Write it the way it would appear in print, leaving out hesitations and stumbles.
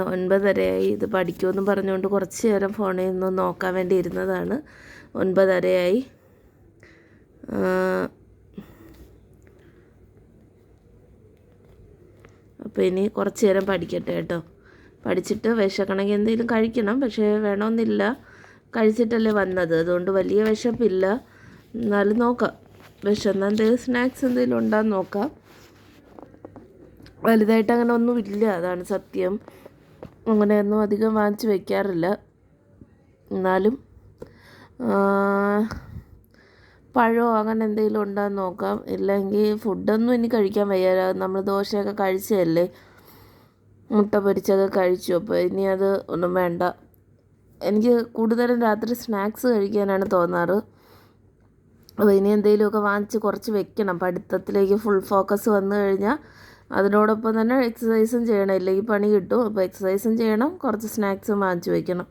9:30 ഇത് പഠിക്കുമെന്ന് പറഞ്ഞുകൊണ്ട് കുറച്ച് നേരം ഫോണിൽ നിന്ന് നോക്കാൻ വേണ്ടി ഇരുന്നതാണ്. 9:30 അപ്പോൾ ഇനി കുറച്ച് നേരം പഠിക്കട്ടെ കേട്ടോ. പഠിച്ചിട്ട് വിശക്കണമെങ്കിൽ എന്തെങ്കിലും കഴിക്കണം, പക്ഷേ വേണമെന്നില്ല, കഴിച്ചിട്ടല്ലേ വന്നത്, അതുകൊണ്ട് വലിയ വിശപ്പില്ല. എന്നാലും നോക്കാം, വിശന്നാൽ എന്തെങ്കിലും സ്നാക്സ് എന്തെങ്കിലും ഉണ്ടാകുന്ന നോക്കാം. വലുതായിട്ട് അങ്ങനെ ഒന്നും ഇല്ല, അതാണ് സത്യം. അങ്ങനെയൊന്നും അധികം വാങ്ങിച്ച് വയ്ക്കാറില്ല. എന്നാലും പഴമോ അങ്ങനെ എന്തെങ്കിലും ഉണ്ടാകുന്ന നോക്കാം. ഇല്ലെങ്കിൽ ഫുഡൊന്നും ഇനി കഴിക്കാൻ വയ്യ. നമ്മൾ ദോശയൊക്കെ കഴിച്ചതല്ലേ, മുട്ട പൊരിച്ചൊക്കെ കഴിച്ചു. അപ്പോൾ ഇനി അത് ഒന്നും വേണ്ട. എനിക്ക് കൂടുതലും രാത്രി സ്നാക്സ് കഴിക്കാനാണ് തോന്നാറ്. അപ്പോൾ ഇനി എന്തെങ്കിലുമൊക്കെ വാങ്ങിച്ച് കുറച്ച് വെക്കണം. പഠിത്തത്തിലേക്ക് ഫുൾ ഫോക്കസ് വന്നു കഴിഞ്ഞാൽ അതിനോടൊപ്പം തന്നെ എക്സസൈസും ചെയ്യണം, ഇല്ലെങ്കിൽ പണി കിട്ടും. അപ്പോൾ എക്സസൈസും ചെയ്യണം, കുറച്ച് സ്നാക്സും വാങ്ങിച്ച് വെക്കണം.